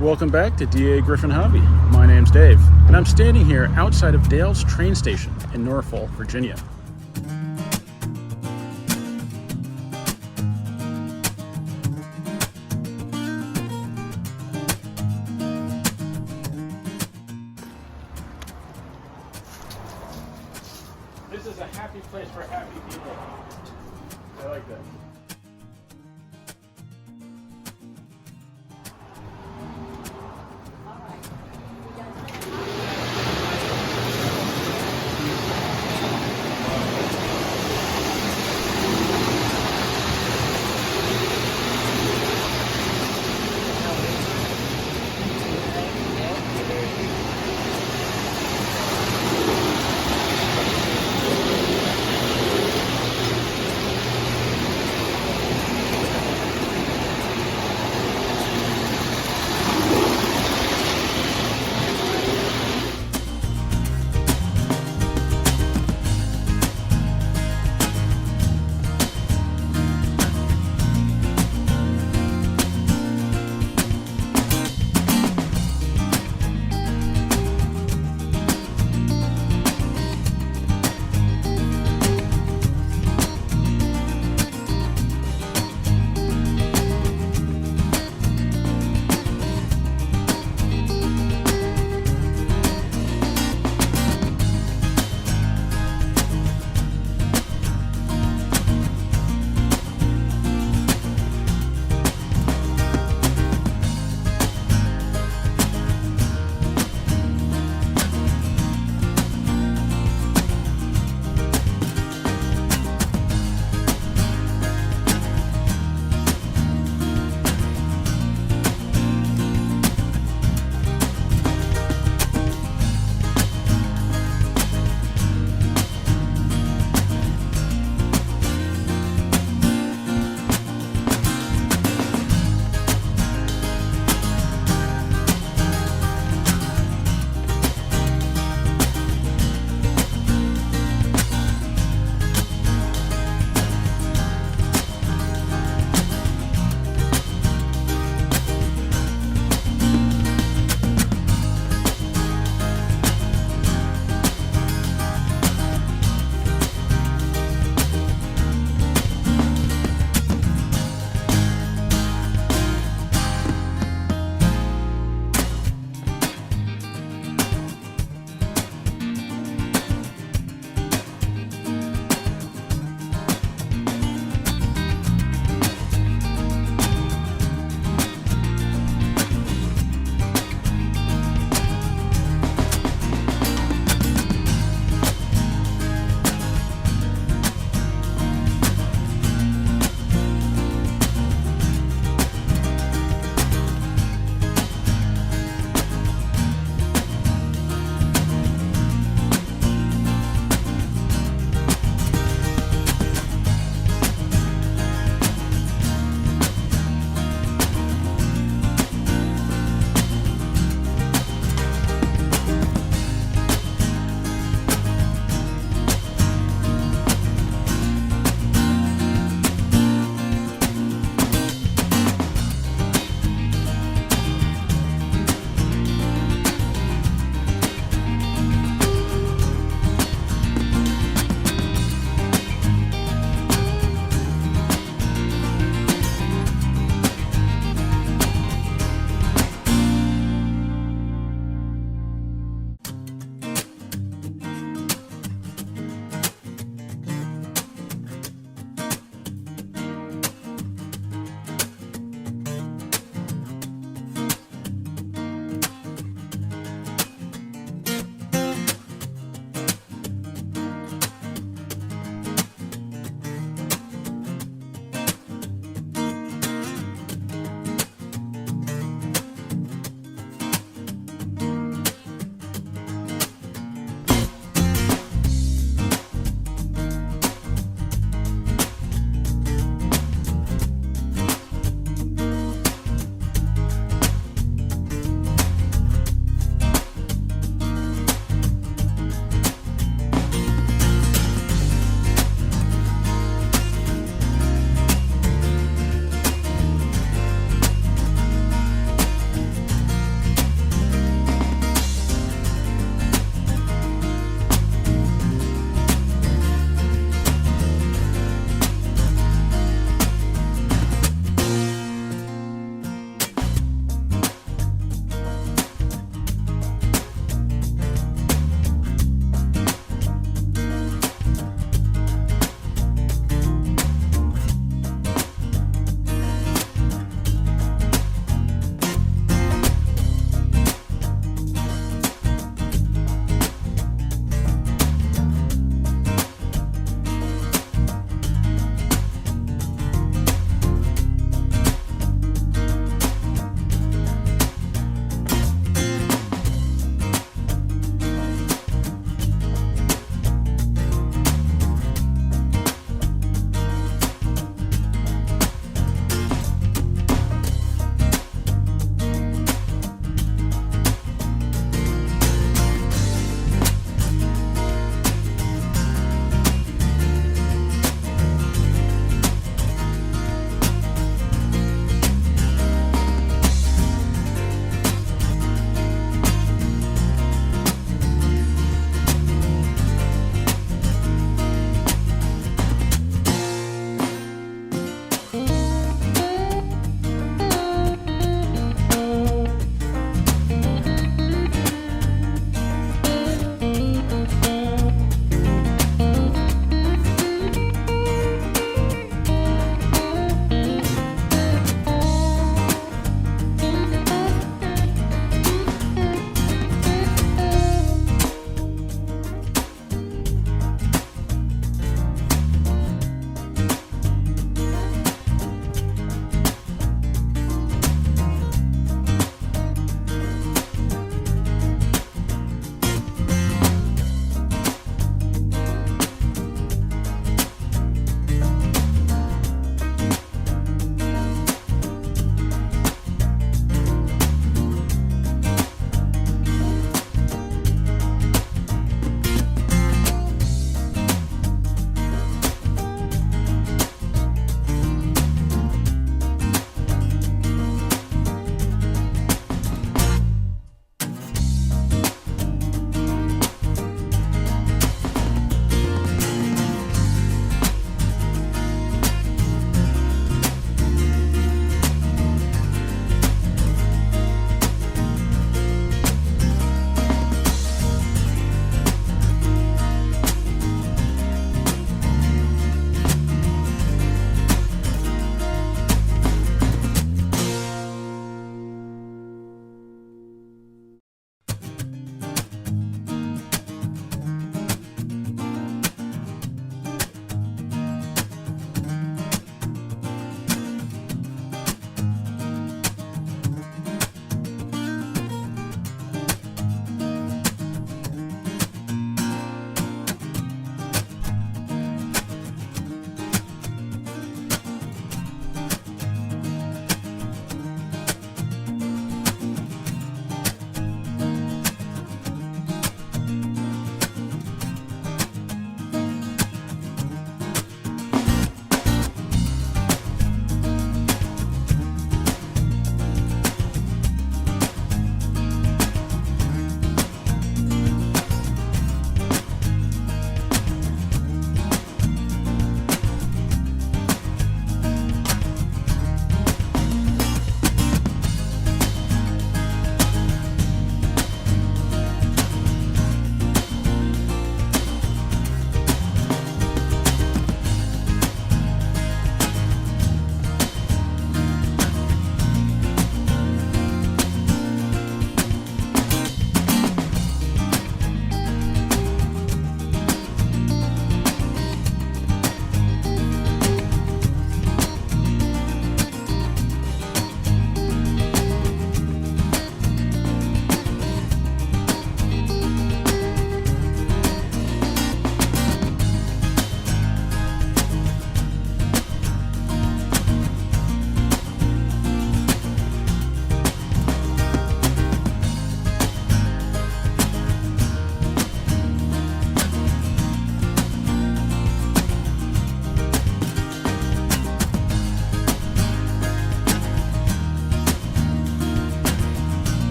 Welcome back to Dagryffyn Hobby. My name's Dave, and I'm standing here outside of Dale's train station in Norfolk, Virginia. This is a happy place for happy people. I like that.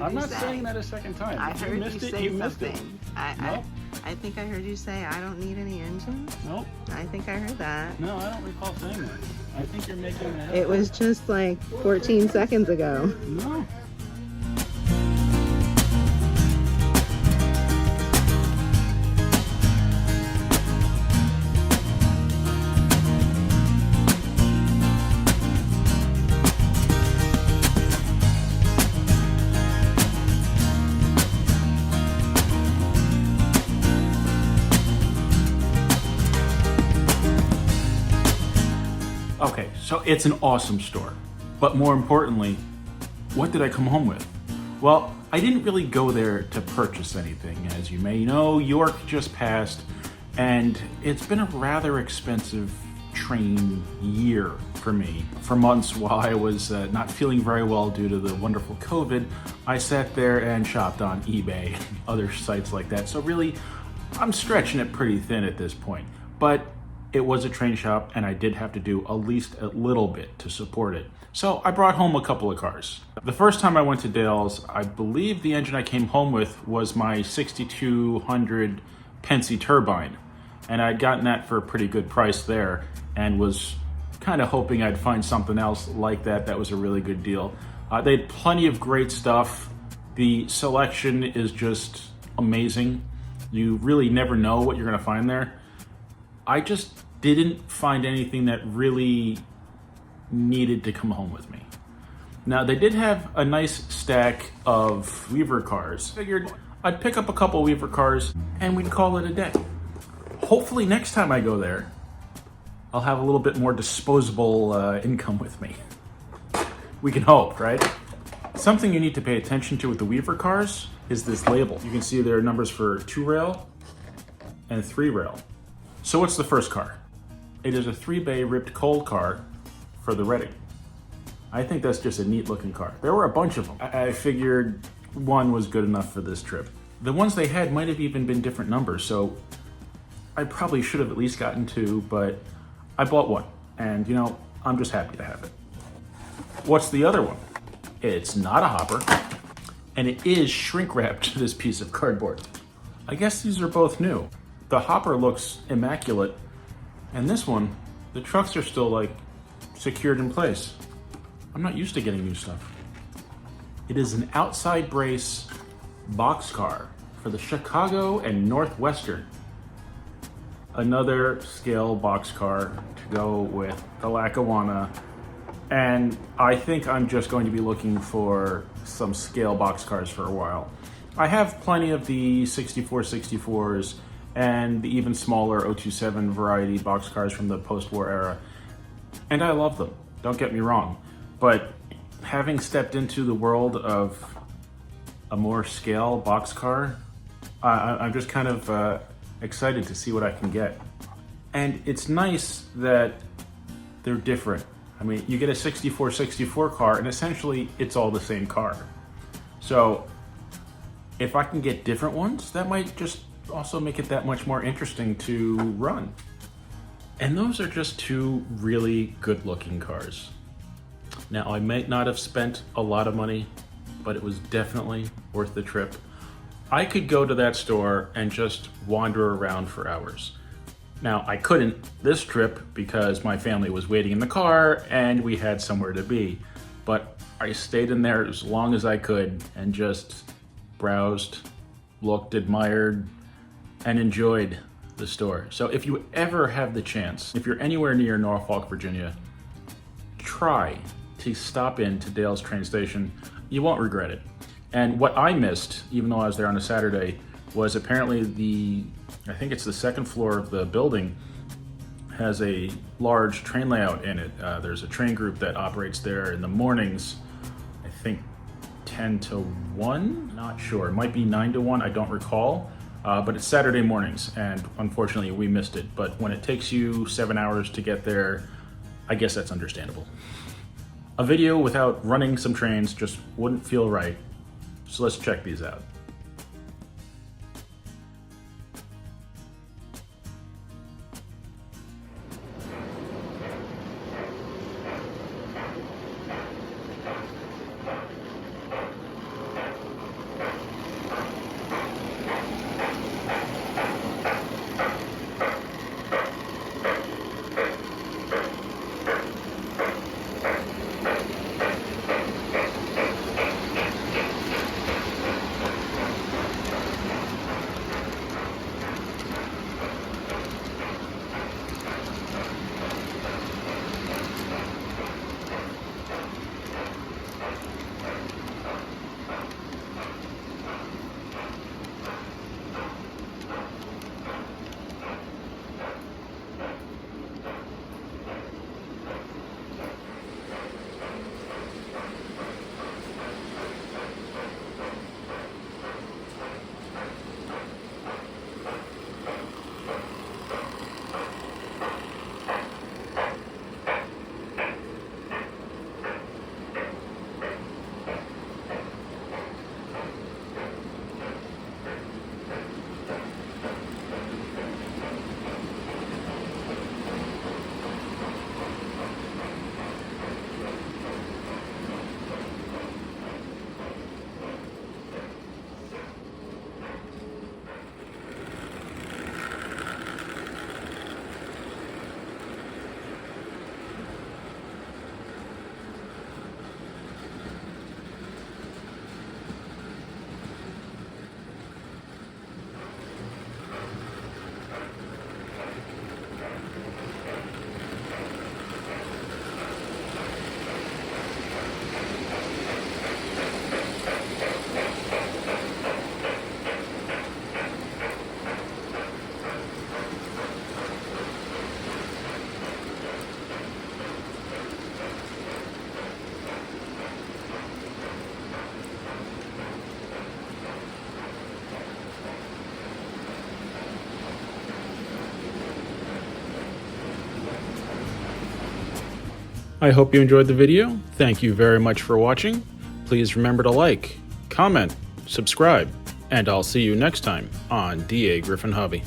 I'm you not say. saying that a second time. I If you heard missed you it, say you missed it. something. Nope. I think I heard you say, I don't need any engine. Nope. I think I heard that. No, I don't recall saying that. I think you're making that up. It was just like 14 seconds ago. No. Okay, so it's an awesome store. But more importantly, what did I come home with? Well, I didn't really go there to purchase anything. As you may know, York just passed, and it's been a rather expensive train year for me. For months while I was not feeling very well due to the wonderful COVID, I sat there and shopped on eBay and other sites like that. So really, I'm stretching it pretty thin at this point. But it was a train shop, and I did have to do at least a little bit to support it. So I brought home a couple of cars. The first time I went to Dale's, I believe the engine I came home with was my 6200 Penske turbine. And I'd gotten that for a pretty good price there, and was kind of hoping I'd find something else like that that was a really good deal. They had plenty of great stuff. The selection is just amazing. You really never know what you're gonna find there. I just didn't find anything that really needed to come home with me. Now, they did have a nice stack of Weaver cars. Figured I'd pick up a couple Weaver cars and we'd call it a day. Hopefully next time I go there, I'll have a little bit more disposable income with me. We can hope, right? Something you need to pay attention to with the Weaver cars is this label. You can see there are numbers for 2-rail and 3-rail. So what's the first car? It is a 3-bay ripped cold car for the Reading. I think that's just a neat looking car. There were a bunch of them. I figured one was good enough for this trip. The ones they had might have even been different numbers, so I probably should have at least gotten 2, but I bought one, and you know, I'm just happy to have it. What's the other one? It's not a hopper, and it is shrink wrapped to this piece of cardboard. I guess these are both new. The hopper looks immaculate, and this one, the trucks are still like secured in place. I'm not used to getting new stuff. It is an outside brace boxcar for the Chicago and Northwestern. Another scale boxcar to go with the Lackawanna, and I think I'm just going to be looking for some scale boxcars for a while. I have plenty of the 6464s and the even smaller 027 variety boxcars from the post-war era. And I love them, don't get me wrong. But having stepped into the world of a more scale boxcar, I'm just kind of excited to see what I can get. And it's nice that they're different. I mean, you get a 6464 car and essentially it's all the same car. So if I can get different ones, that might just also make it that much more interesting to run. And those are just 2 really good looking cars. Now, I might not have spent a lot of money, but it was definitely worth the trip. I could go to that store and just wander around for hours. Now, I couldn't this trip because my family was waiting in the car and we had somewhere to be. But I stayed in there as long as I could and just browsed, looked, admired, and enjoyed the store. So if you ever have the chance, if you're anywhere near Norfolk, Virginia, try to stop in to Dale's train station. You won't regret it. And what I missed, even though I was there on a Saturday, was apparently I think it's the second floor of the building has a large train layout in it. There's a train group that operates there in the mornings, I think 10 to 1, not sure. It might be 9 to 1, I don't recall. But it's Saturday mornings, and unfortunately we missed it. But when it takes you 7 hours to get there, I guess that's understandable. A video without running some trains just wouldn't feel right. So let's check these out. I hope you enjoyed the video. Thank you very much for watching. Please remember to like, comment, subscribe, and I'll see you next time on Dagryffyn Hobby.